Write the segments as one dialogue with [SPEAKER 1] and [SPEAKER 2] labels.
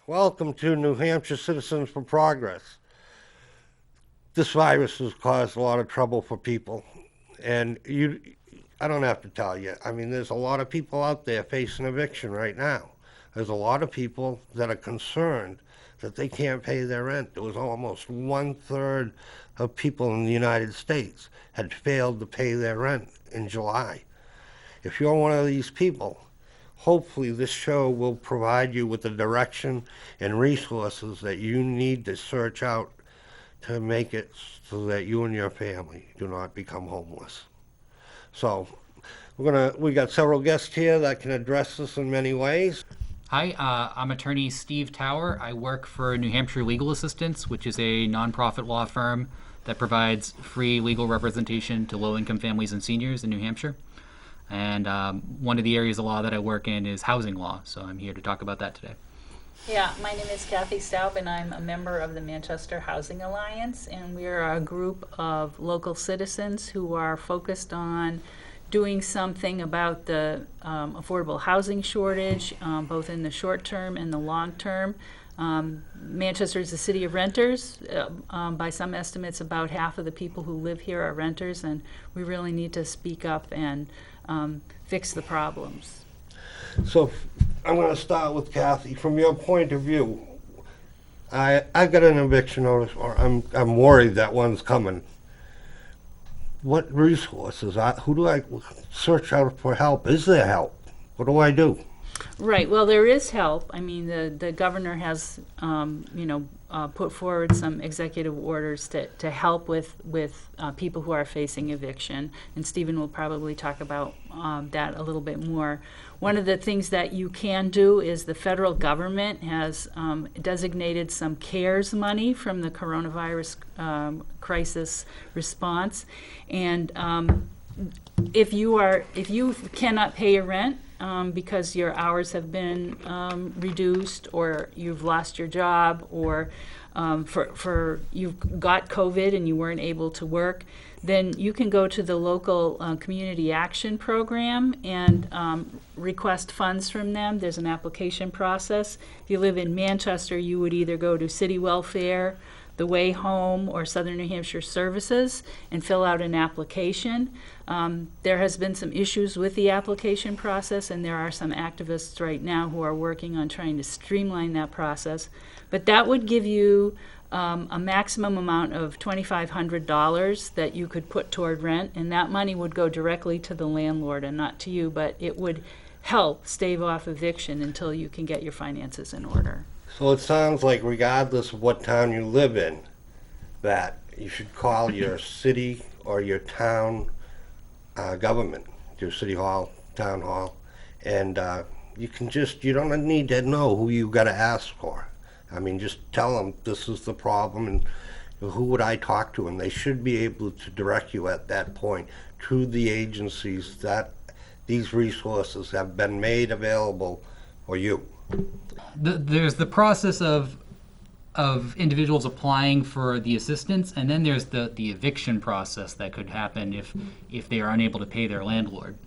[SPEAKER 1] Welcome to New Hampshire Citizens for Progress. This virus has caused a lot of trouble for people, and I don't have to tell you. I mean, there's a lot of people out there facing eviction right now. There's a lot of people that are concerned that they can't pay their rent. There was almost 1/3 of people in the United States had failed to pay their rent in July. If you're one of these people, hopefully this show will provide you with the direction and resources that you need to search out to make it so that you and your family do not become homeless. So we got several guests here that can address this in many ways.
[SPEAKER 2] Hi, I'm attorney Steve Tower. I work for New Hampshire Legal Assistance, which is a nonprofit law firm that provides free legal representation to low-income families and seniors in New Hampshire. And one of the areas of law that I work in is housing law, so I'm here to talk about that today.
[SPEAKER 3] Yeah, my name is Kathy Staub, and I'm a member of the Manchester Housing Alliance, and we're a group of local citizens who are focused on doing something about the affordable housing shortage, both in the short term and the long term. Manchester is a city of renters. By some estimates, about half of the people who live here are renters, and we really need to speak up and fix the problems.
[SPEAKER 1] So I'm going to start with Kathy. From your point of view, I got an eviction notice, or I'm worried that one's coming. What resources? Who do I search out for help? Is there help? What do I do?
[SPEAKER 3] Right. Well, there is help. I mean, the governor has, put forward some executive orders to help with people who are facing eviction, and Stephen will probably talk about that a little bit more. One of the things that you can do is the federal government has designated some CARES money from the coronavirus crisis response, and if you cannot pay your rent because your hours have been reduced, or you've lost your job, or for you've got COVID and you weren't able to work, then you can go to the local community action program and request funds from them. There's an application process. If you live in Manchester, you would either go to City Welfare, The Way Home, or Southern New Hampshire Services and fill out an application. There has been some issues with the application process, and there are some activists right now who are working on trying to streamline that process. But that would give you a maximum amount of $2,500 that you could put toward rent, and that money would go directly to the landlord and not to you, but it would help stave off eviction until you can get your finances in order.
[SPEAKER 1] So it sounds like regardless of what town you live in, that you should call your city or your town government, your city hall, town hall, and you don't need to know who you got to ask for. I mean, just tell them this is the problem and who would I talk to, and they should be able to direct you at that point to the agencies that these resources have been made available for you.
[SPEAKER 2] There's the process of individuals applying for the assistance, and then there's the eviction process that could happen if they are unable to pay their landlord.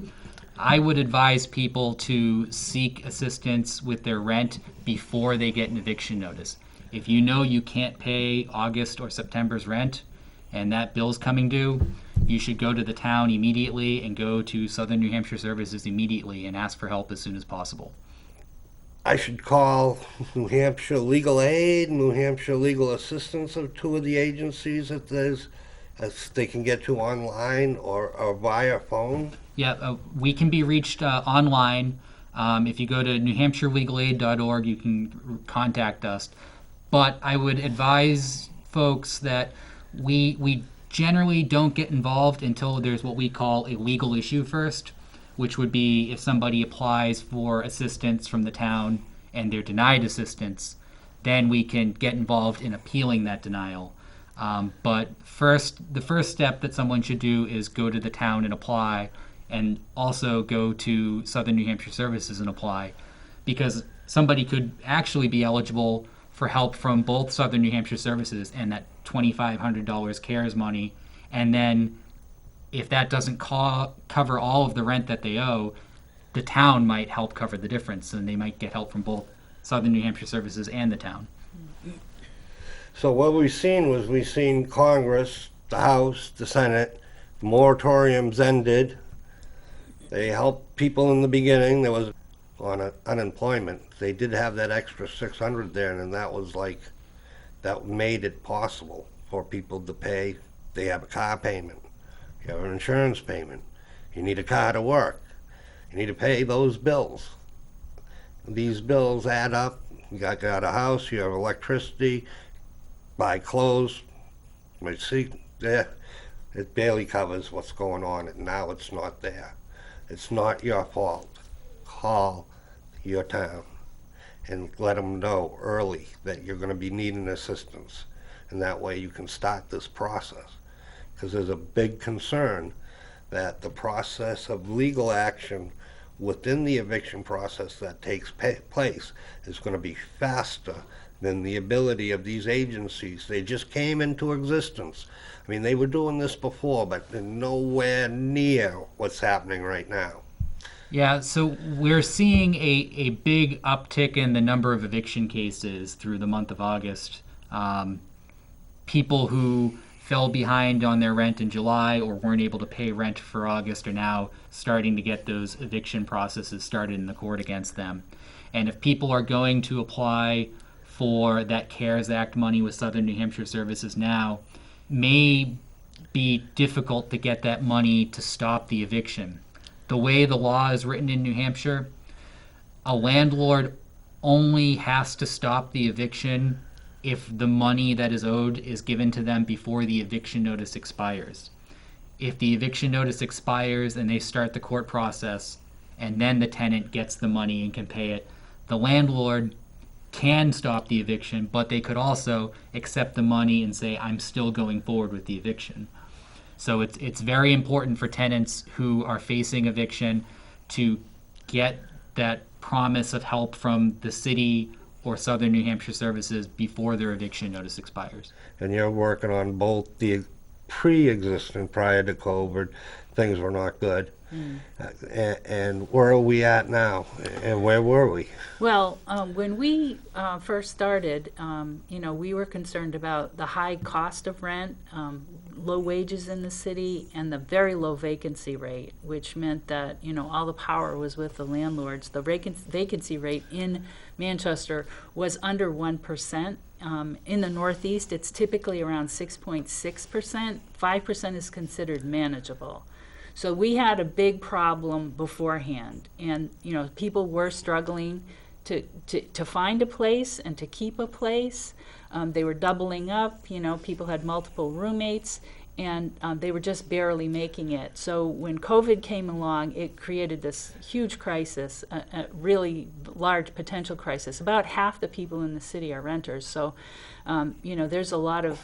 [SPEAKER 2] I would advise people to seek assistance with their rent before they get an eviction notice. If you know you can't pay August or September's rent and that bill's coming due, you should go to the town immediately and go to Southern New Hampshire Services immediately and ask for help as soon as possible.
[SPEAKER 1] I should call New Hampshire Legal Aid, New Hampshire Legal Assistance, of two of the agencies that they can get to online or via phone.
[SPEAKER 2] Yeah, we can be reached online. If you go to newhampshirelegalaid.org, you can contact us. But I would advise folks that we generally don't get involved until there's what we call a legal issue first, which would be if somebody applies for assistance from the town and they're denied assistance, then we can get involved in appealing that denial. But the first step that someone should do is go to the town and apply, and also go to Southern New Hampshire Services and apply, because somebody could actually be eligible for help from both Southern New Hampshire Services and that $2,500 CARES money, and then if that doesn't cover all of the rent that they owe, the town might help cover the difference, and they might get help from both Southern New Hampshire Services and the town.
[SPEAKER 1] So what we've seen Congress, the House, the Senate, moratoriums ended. They helped people in the beginning. There was on unemployment. They did have that extra 600 there, and that made it possible for people to pay. They have a car payment. You have an insurance payment. You need a car to work. You need to pay those bills. These bills add up. You got a house, you have electricity, buy clothes. You see, there, it barely covers what's going on, and now it's not there. It's not your fault. Call your town and let them know early that you're going to be needing assistance, and that way you can start this process. Because there's a big concern that the process of legal action within the eviction process that takes place is going to be faster than the ability of these agencies. They just came into existence. I mean, they were doing this before, but they're nowhere near what's happening right now.
[SPEAKER 2] Yeah, so we're seeing a big uptick in the number of eviction cases through the month of August. People who fell behind on their rent in July or weren't able to pay rent for August are now starting to get those eviction processes started in the court against them. And if people are going to apply for that CARES Act money with Southern New Hampshire Services now, may be difficult to get that money to stop the eviction. The way the law is written in New Hampshire, a landlord only has to stop the eviction if the money that is owed is given to them before the eviction notice expires. If the eviction notice expires and they start the court process and then the tenant gets the money and can pay it, the landlord can stop the eviction, but they could also accept the money and say, I'm still going forward with the eviction. So it's very important for tenants who are facing eviction to get that promise of help from the city or Southern New Hampshire Services before their eviction notice expires.
[SPEAKER 1] And you're working on both the pre-existing, prior to COVID, things were not good. And where are we at now? And where were we?
[SPEAKER 3] Well, when we first started, we were concerned about the high cost of rent, low wages in the city, and the very low vacancy rate, which meant that, all the power was with the landlords. The vacancy rate in Manchester was under 1%. In the Northeast, it's typically around 6.6%. 5% is considered manageable. So we had a big problem beforehand, and people were struggling to find a place and to keep a place. They were doubling up. People had multiple roommates, and they were just barely making it. So when COVID came along, it created this huge crisis, a really large potential crisis. About half the people in the city are renters. So, there's a lot of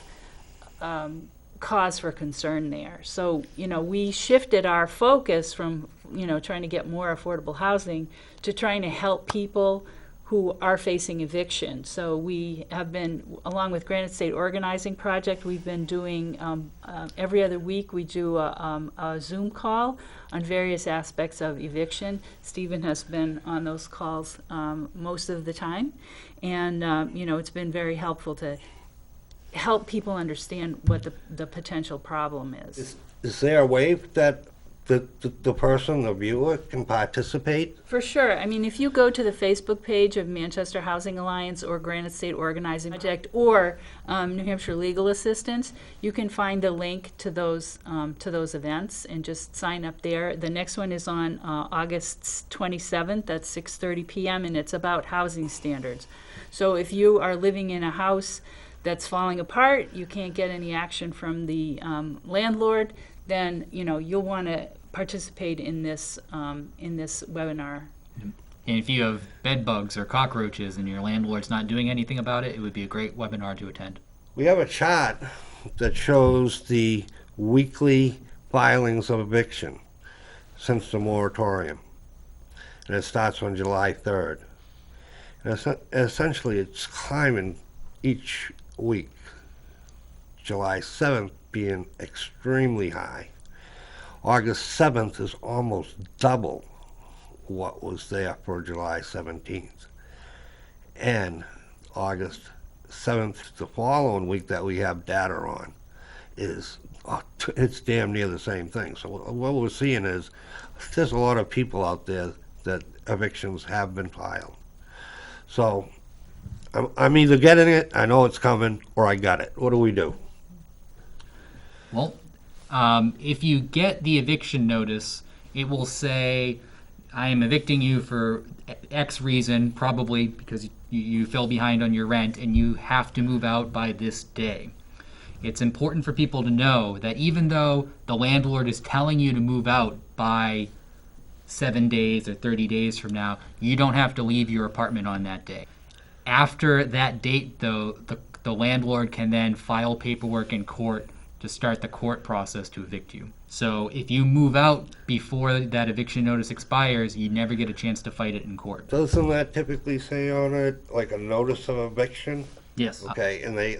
[SPEAKER 3] cause for concern there. So, we shifted our focus from, trying to get more affordable housing to trying to help people who are facing eviction. So we have been, along with Granite State Organizing Project, we've been doing, every other week we do a Zoom call on various aspects of eviction. Stephen has been on those calls most of the time. And, it's been very helpful to help people understand what the potential problem is.
[SPEAKER 1] Is there a way that the person, the viewer, can participate?
[SPEAKER 3] For sure. I mean, if you go to the Facebook page of Manchester Housing Alliance or Granite State Organizing Project or New Hampshire Legal Assistance, you can find the link to those events and just sign up there. The next one is on August 27th at 6:30 p.m. and it's about housing standards. So if you are living in a house that's falling apart, you can't get any action from the landlord, then you'll want to participate in this webinar.
[SPEAKER 2] And if you have bed bugs or cockroaches and your landlord's not doing anything about it, it would be a great webinar to attend.
[SPEAKER 1] We have a chart that shows the weekly filings of eviction since the moratorium, and it starts on July 3rd. And essentially, it's climbing each week. July 7th being extremely high. August 7th is almost double what was there for July 17th. And August 7th, the following week that we have data on, is it's damn near the same thing. So what we're seeing is there's a lot of people out there that evictions have been filed. So I'm either getting it, I know it's coming, or I got it. What do we do?
[SPEAKER 2] Well, if you get the eviction notice, it will say, I am evicting you for X reason, probably because you fell behind on your rent and you have to move out by this day. It's important for people to know that even though the landlord is telling you to move out by 7 days or 30 days from now, you don't have to leave your apartment on that day. After that date, though, the landlord can then file paperwork in court to start the court process to evict you. So if you move out before that eviction notice expires, you never get a chance to fight it in court.
[SPEAKER 1] Doesn't that typically say on it, like a notice of eviction?
[SPEAKER 2] Yes.
[SPEAKER 1] Okay, and they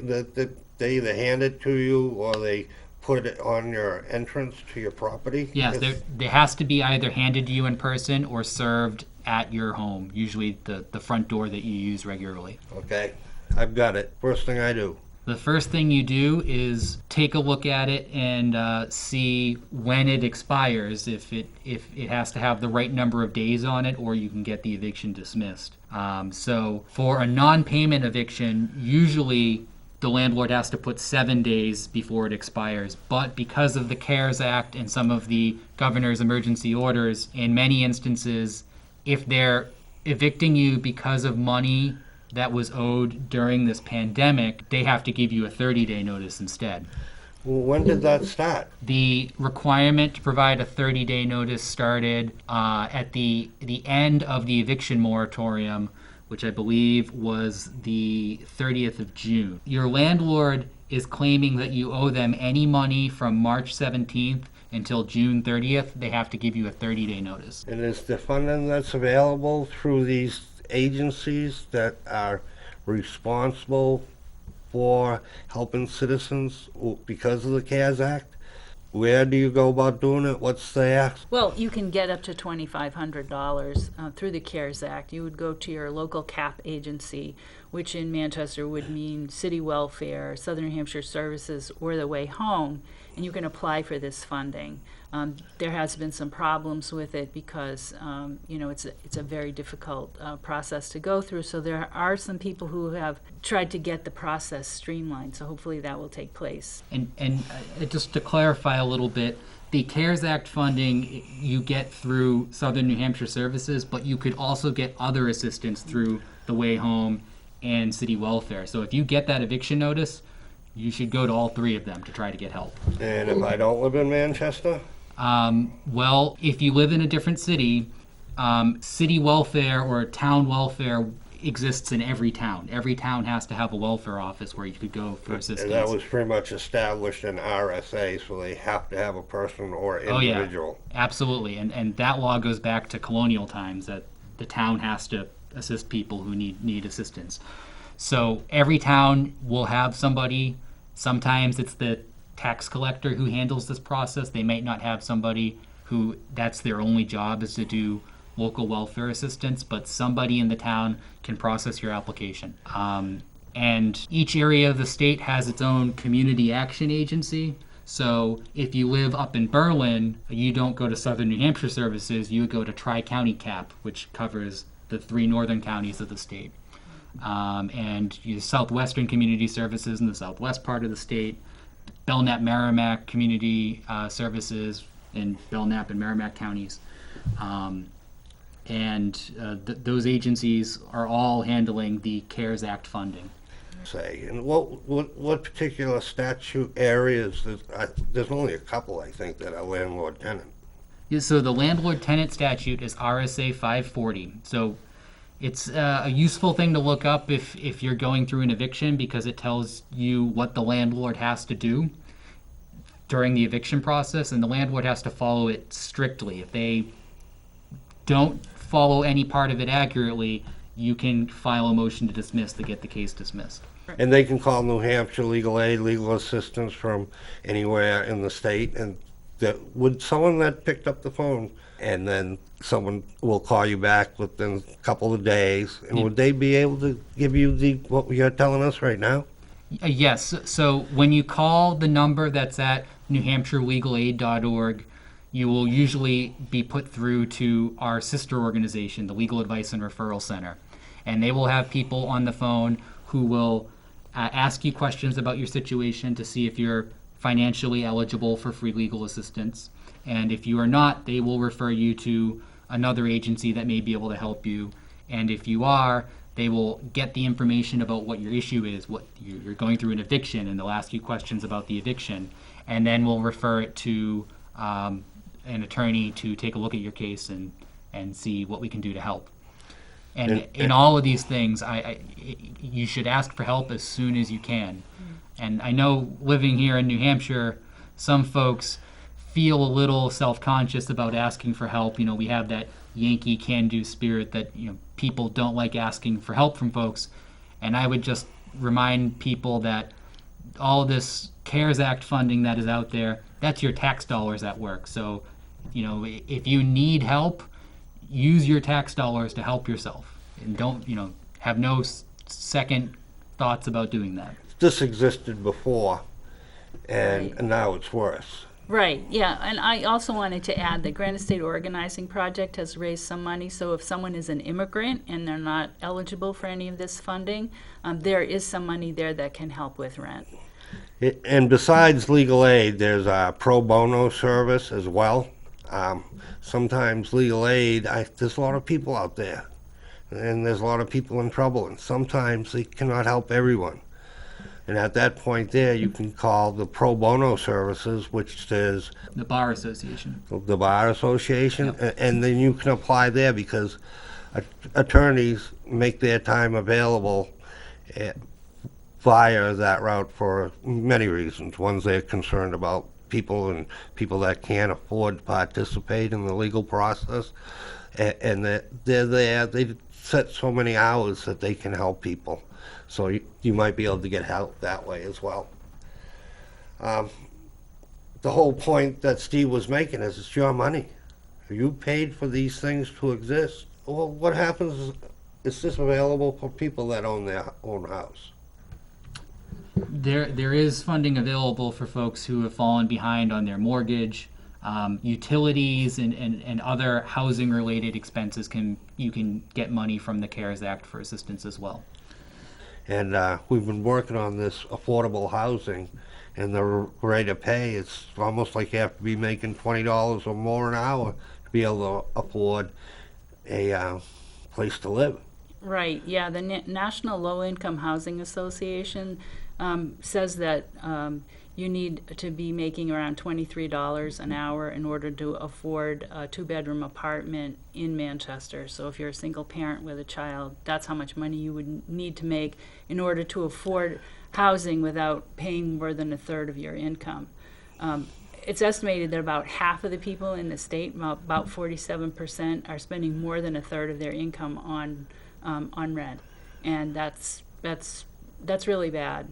[SPEAKER 1] either hand it to you or they put it on your entrance to your property?
[SPEAKER 2] Yes, there has to be either handed to you in person or served at your home, usually the front door that you use regularly.
[SPEAKER 1] Okay, I've got it. First thing I do.
[SPEAKER 2] The first thing you do is take a look at it and see when it expires, if it has to have the right number of days on it, or you can get the eviction dismissed. So for a non-payment eviction, usually the landlord has to put 7 days before it expires. But because of the CARES Act and some of the governor's emergency orders, in many instances, if they're evicting you because of money that was owed during this pandemic, they have to give you a 30-day notice instead.
[SPEAKER 1] Well, when did that start?
[SPEAKER 2] The requirement to provide a 30-day notice started at the end of the eviction moratorium, which I believe was the 30th of June. Your landlord is claiming that you owe them any money from March 17th until June 30th. They have to give you a 30-day notice.
[SPEAKER 1] And is the funding that's available through these agencies that are responsible for helping citizens because of the CARES Act? Where do you go about doing it? What's the ask?
[SPEAKER 3] Well, you can get up to $2,500 through the CARES Act. You would go to your local CAP agency, which in Manchester would mean City Welfare, Southern New Hampshire Services, or the Way Home, and you can apply for this funding. There has been some problems with it because it's a very difficult process to go through. So there are some people who have tried to get the process streamlined. So hopefully that will take place.
[SPEAKER 2] And just to clarify a little bit, the CARES Act funding you get through Southern New Hampshire Services, but you could also get other assistance through the Way Home and City Welfare. So if you get that eviction notice, you should go to all three of them to try to get help.
[SPEAKER 1] And if I don't live in Manchester?
[SPEAKER 2] Well, if you live in a different city, city welfare or town welfare exists in every town. Every town has to have a welfare office where you could go for assistance.
[SPEAKER 1] And that was pretty much established in RSA, so they have to have a person or individual.
[SPEAKER 2] Oh, yeah, absolutely. And that law goes back to colonial times, that the town has to assist people who need assistance. So every town will have somebody. Sometimes it's the tax collector who handles this process. They might not have somebody who that's their only job is to do local welfare assistance, but somebody in the town can process your application. And each area of the state has its own community action agency. So if you live up in Berlin, you don't go to Southern New Hampshire Services, you go to Tri-County CAP, which covers the 3 northern counties of the state. And your Southwestern Community Services in the southwest part of the state, Belknap Merrimack Community Services in Belknap and Merrimack counties. Those agencies are all handling the CARES Act funding.
[SPEAKER 1] Say, and what particular statute areas? There's only a couple, I think, that are landlord tenant.
[SPEAKER 2] Yeah, so the landlord tenant statute is RSA 540. So it's a useful thing to look up if you're going through an eviction, because it tells you what the landlord has to do during the eviction process, and the landlord has to follow it strictly. If they don't follow any part of it accurately, you can file a motion to dismiss to get the case dismissed.
[SPEAKER 1] And they can call New Hampshire legal aid, legal assistance from anywhere in the state, and would someone that picked up the phone, and then someone will call you back within a couple of days, and
[SPEAKER 2] Yeah.
[SPEAKER 1] would they be able to give you what you're telling us right now?
[SPEAKER 2] Yes. So when you call the number that's at NewHampshireLegalAid.org, you will usually be put through to our sister organization, the Legal Advice and Referral Center. And they will have people on the phone who will ask you questions about your situation to see if you're financially eligible for free legal assistance. And if you are not, they will refer you to another agency that may be able to help you. And if you are, they will get the information about what your issue is, what you're going through an eviction, and they'll ask you questions about the eviction. And then we'll refer it to an attorney to take a look at your case and see what we can do to help. And in all of these things, you should ask for help as soon as you can. And I know living here in New Hampshire, some folks feel a little self-conscious about asking for help. You know, we have that Yankee can-do spirit that, you know, people don't like asking for help from folks. And I would just remind people that all this CARES Act funding that is out there, that's your tax dollars at work. So, you know, if you need help, use your tax dollars to help yourself, and don't, you know, have no second thoughts about doing that.
[SPEAKER 1] This existed before, and
[SPEAKER 3] Right.
[SPEAKER 1] now it's worse.
[SPEAKER 3] Right, yeah, and I also wanted to add that Granite State Organizing Project has raised some money, so if someone is an immigrant and they're not eligible for any of this funding, there is some money there that can help with rent.
[SPEAKER 1] And besides legal aid, there's a pro bono service as well. Sometimes legal aid, there's a lot of people out there, and there's a lot of people in trouble, and sometimes they cannot help everyone. And at that point there, you can call the pro bono services, which is
[SPEAKER 2] The Bar Association.
[SPEAKER 1] the Bar Association, and then you can apply there because attorneys make their time available via that route for many reasons. One's they're concerned about people and people that can't afford to participate in the legal process, and they're there. They set so many hours that they can help people. So you might be able to get help that way as well. The whole point that Steve was making is it's your money. You paid for these things to exist. Well, what happens is this available for people that own their own house?
[SPEAKER 2] There is funding available for folks who have fallen behind on their mortgage. Utilities and other housing related expenses you can get money from the CARES Act for assistance as well.
[SPEAKER 1] And we've been working on this affordable housing, and the rate of pay is almost like you have to be making $20 or more an hour to be able to afford a place to live.
[SPEAKER 3] Right, yeah, the National Low Income Housing Association says that you need to be making around $23 an hour in order to afford a two-bedroom apartment in Manchester. So if you're a single parent with a child, that's how much money you would need to make in order to afford housing without paying more than a third of your income. It's estimated that about half of the people in the state, about 47%, are spending more than a third of their income on rent, and that's really bad,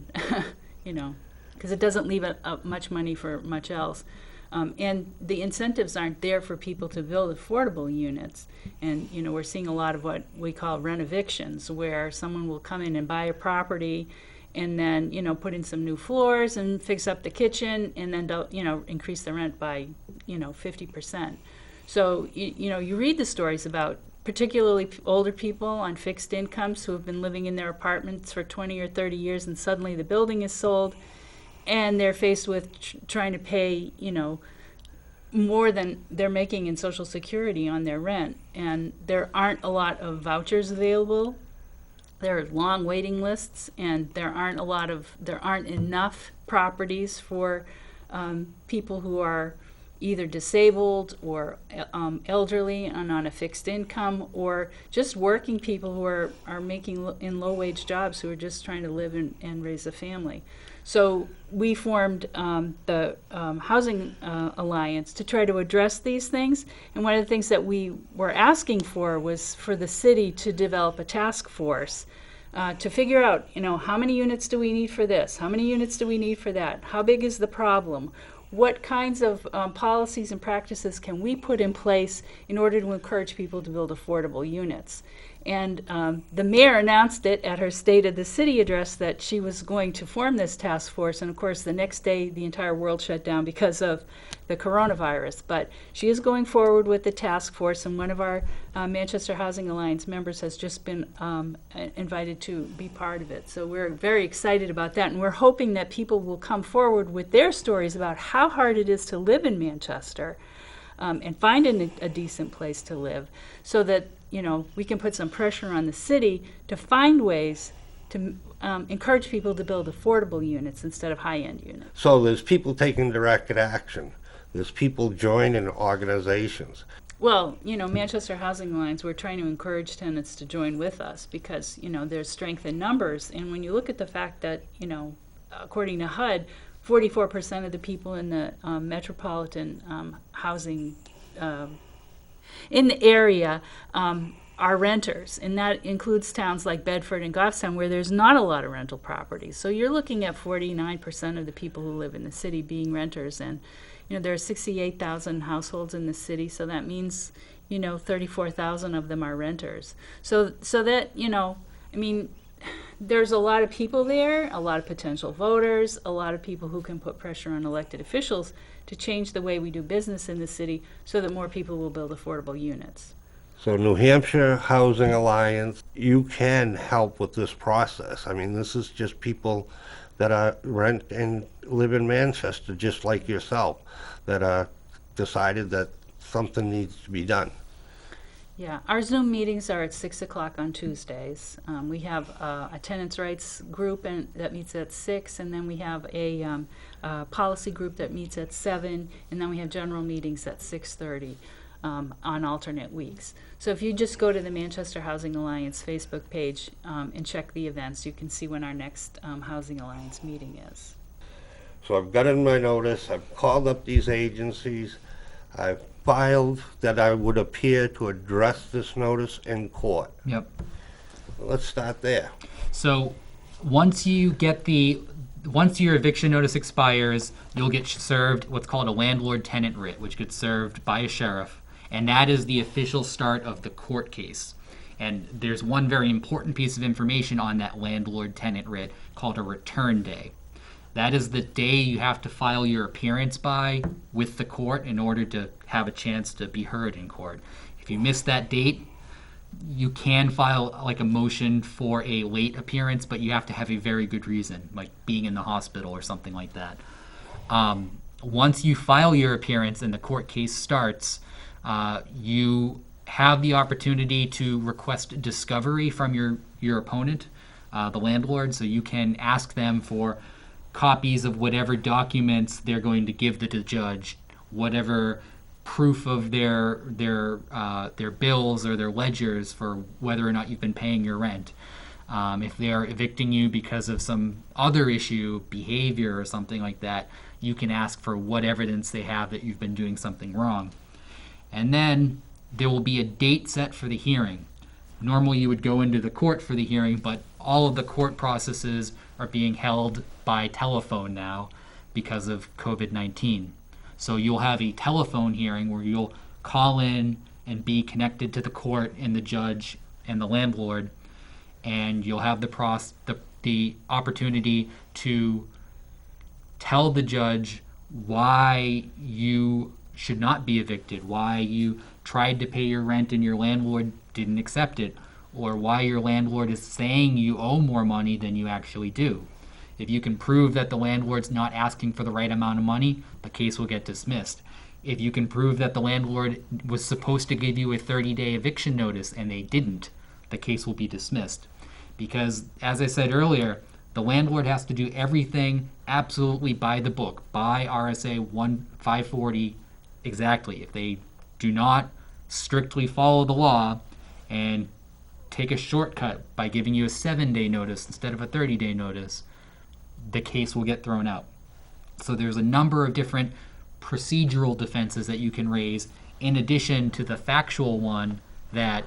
[SPEAKER 3] you know, because it doesn't leave much money for much else. And the incentives aren't there for people to build affordable units. And, you know, we're seeing a lot of what we call rent evictions, where someone will come in and buy a property and then, you know, put in some new floors and fix up the kitchen and then, you know, increase the rent by, you know, 50%. So, you know, you read the stories about particularly older people on fixed incomes who have been living in their apartments for 20 or 30 years, and suddenly the building is sold and they're faced with trying to pay, you know, more than they're making in Social Security on their rent. And there aren't a lot of vouchers available. There are long waiting lists, and there aren't enough properties for people who are either disabled or elderly and on a fixed income, or just working people who are making in low-wage jobs who are just trying to live and raise a family. So we formed the Housing Alliance to try to address these things. And one of the things that we were asking for was for the city to develop a task force to figure out, you know, how many units do we need for this? How many units do we need for that? How big is the problem? what kinds of policies and practices can we put in place in order to encourage people to build affordable units? And the mayor announced it at her State of the City address that she was going to form this task force. And of course, the next day, the entire world shut down because of the coronavirus. But she is going forward with the task force, and one of our Manchester Housing Alliance members has just been invited to be part of it. So we're very excited about that. And we're hoping that people will come forward with their stories about how hard it is to live in Manchester and find a decent place to live, so that we can put some pressure on the city to find ways to encourage people to build affordable units instead of high-end units.
[SPEAKER 1] So there's people taking directed action. There's people joining organizations.
[SPEAKER 3] Well, Manchester Housing Alliance, we're trying to encourage tenants to join with us because, there's strength in numbers. And when you look at the fact that, according to HUD, 44% of the people in the metropolitan housing in the area are renters, and that includes towns like Bedford and Goffstown where there's not a lot of rental properties. So you're looking at 49% of the people who live in the city being renters, and there are 68,000 households in the city, so that means 34,000 of them are renters. So that there's a lot of people there, a lot of potential voters, a lot of people who can put pressure on elected officials to change the way we do business in the city so that more people will build affordable units.
[SPEAKER 1] So New Hampshire Housing Alliance, you can help with this process. This is just people that rent and live in Manchester, just like yourself, that decided that something needs to be done.
[SPEAKER 3] Yeah, our Zoom meetings are at 6 o'clock on Tuesdays. We have a tenants' rights group that meets at 6, and then we have a policy group that meets at 7, and then we have general meetings at 6:30 on alternate weeks. So if you just go to the Manchester Housing Alliance Facebook page and check the events, you can see when our next Housing Alliance meeting is.
[SPEAKER 1] So I've gotten my notice, I've called up these agencies, I've filed that I would appear to address this notice in court.
[SPEAKER 2] Yep.
[SPEAKER 1] Let's start there.
[SPEAKER 2] So once your eviction notice expires, you'll get served what's called a landlord-tenant writ, which gets served by a sheriff, and that is the official start of the court case. And there's one very important piece of information on that landlord-tenant writ called a return day. That is the day you have to file your appearance by with the court in order to have a chance to be heard in court. If you miss that date, you can file like a motion for a late appearance, but you have to have a very good reason, like being in the hospital or something like that. Once you file your appearance and the court case starts, you have the opportunity to request discovery from your opponent, the landlord, so you can ask them for copies of whatever documents they're going to give to the judge, whatever proof of their bills or their ledgers for whether or not you've been paying your rent. If they're evicting you because of some other issue, behavior or something like that, you can ask for what evidence they have that you've been doing something wrong. And then there will be a date set for the hearing. Normally you would go into the court for the hearing, but all of the court processes are being held by telephone now because of COVID-19. So you'll have a telephone hearing where you'll call in and be connected to the court and the judge and the landlord, and you'll have the opportunity to tell the judge why you should not be evicted, why you tried to pay your rent and your landlord didn't accept it, or why your landlord is saying you owe more money than you actually do. If you can prove that the landlord's not asking for the right amount of money, the case will get dismissed. If you can prove that the landlord was supposed to give you a 30-day eviction notice and they didn't, the case will be dismissed. Because, as I said earlier, the landlord has to do everything absolutely by the book, by RSA 540 exactly. If they do not strictly follow the law and take a shortcut by giving you a 7-day notice instead of a 30-day notice, the case will get thrown out. So there's a number of different procedural defenses that you can raise in addition to the factual one that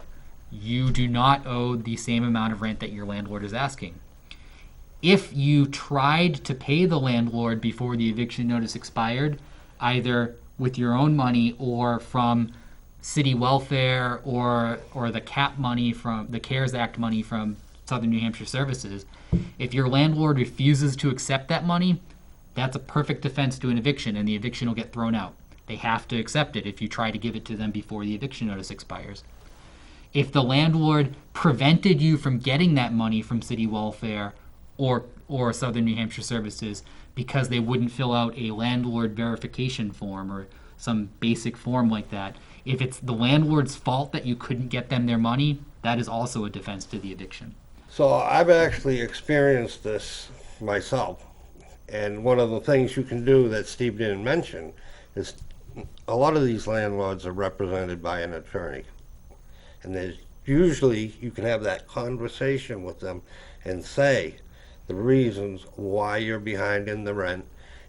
[SPEAKER 2] you do not owe the same amount of rent that your landlord is asking. If you tried to pay the landlord before the eviction notice expired, either with your own money or from city welfare or the CAP money from the CARES Act money from Southern New Hampshire Services. If your landlord refuses to accept that money, that's a perfect defense to an eviction, and the eviction will get thrown out. They have to accept it if you try to give it to them before the eviction notice expires. If the landlord prevented you from getting that money from city welfare or Southern New Hampshire Services because they wouldn't fill out a landlord verification form or some basic form like that, if it's the landlord's fault that you couldn't get them their money, that is also a defense to the eviction.
[SPEAKER 1] So I've actually experienced this myself. And one of the things you can do that Steve didn't mention is a lot of these landlords are represented by an attorney. And there's usually you can have that conversation with them and say the reasons why you're behind in the rent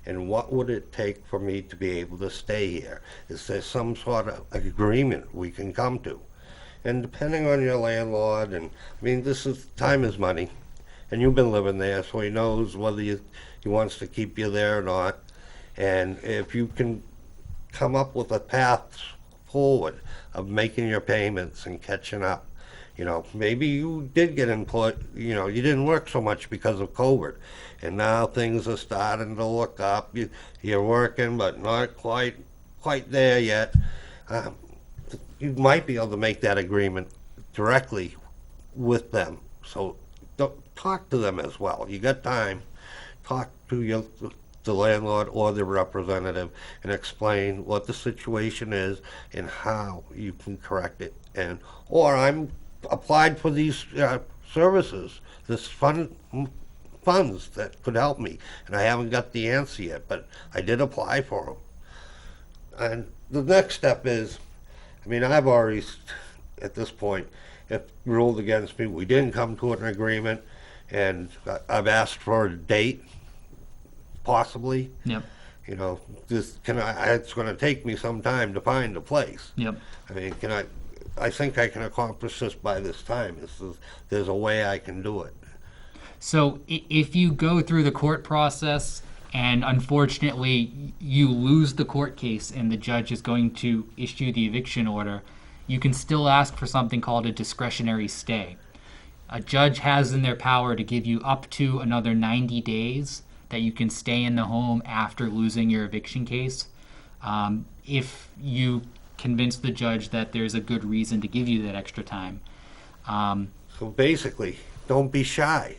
[SPEAKER 1] and what would it take for me to be able to stay here. Is there some sort of agreement we can come to? And depending on your landlord, and I mean, time is money, and you've been living there, so he knows whether he wants to keep you there or not. And if you can come up with a path forward of making your payments and catching up, maybe you did get employed, you didn't work so much because of COVID, and now things are starting to look up. You're working, but not quite there yet. You might be able to make that agreement directly with them. So talk to them as well. You got time. Talk to the landlord or the representative and explain what the situation is and how you can correct it. Or I'm applied for these services, this funds that could help me, and I haven't got the answer yet, but I did apply for them. And the next step is, I've already, at this point, it ruled against me. We didn't come to an agreement, and I've asked for a date, possibly.
[SPEAKER 2] Yep.
[SPEAKER 1] It's going to take me some time to find a place.
[SPEAKER 2] Yep.
[SPEAKER 1] I think I can accomplish this by this time. There's a way I can do it.
[SPEAKER 2] So if you go through the court process and unfortunately you lose the court case and the judge is going to issue the eviction order, you can still ask for something called a discretionary stay. A judge has in their power to give you up to another 90 days that you can stay in the home after losing your eviction case. If you convince the judge that there's a good reason to give you that extra time.
[SPEAKER 1] So basically, don't be shy.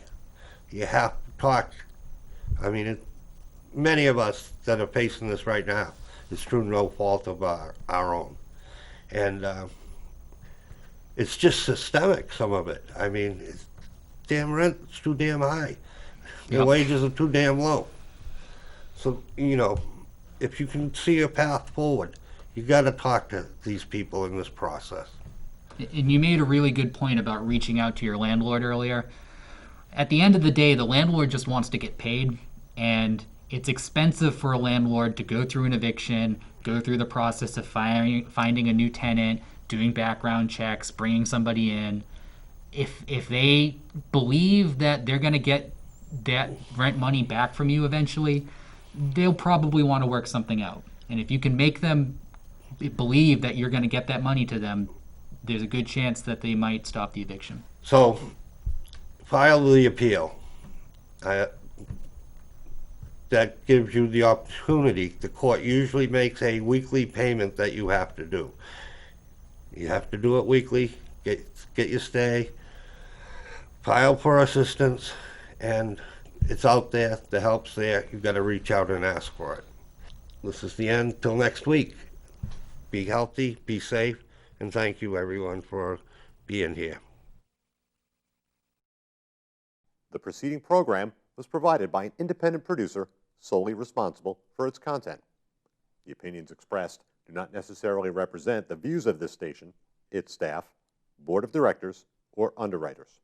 [SPEAKER 1] You have to talk. Many of us that are facing this right now, it's through no fault of our own. And it's just systemic, some of it. Damn rent's too damn high. Your wages are too damn low. So, if you can see a path forward, you got to talk to these people in this process.
[SPEAKER 2] And you made a really good point about reaching out to your landlord earlier. At the end of the day, the landlord just wants to get paid, and it's expensive for a landlord to go through an eviction, go through the process of finding a new tenant, doing background checks, bringing somebody in. If they believe that they're going to get that rent money back from you eventually, they'll probably want to work something out. And if you can make them believe that you're going to get that money to them, there's a good chance that they might stop the eviction.
[SPEAKER 1] So, file the appeal. That gives you the opportunity. The court usually makes a weekly payment that you have to do. You have to do it weekly, get your stay, file for assistance, and it's out there, the help's there. You've got to reach out and ask for it. This is the end. Till next week. Be healthy, be safe, and thank you everyone for being here.
[SPEAKER 4] The preceding program was provided by an independent producer solely responsible for its content. The opinions expressed do not necessarily represent the views of this station, its staff, board of directors, or underwriters.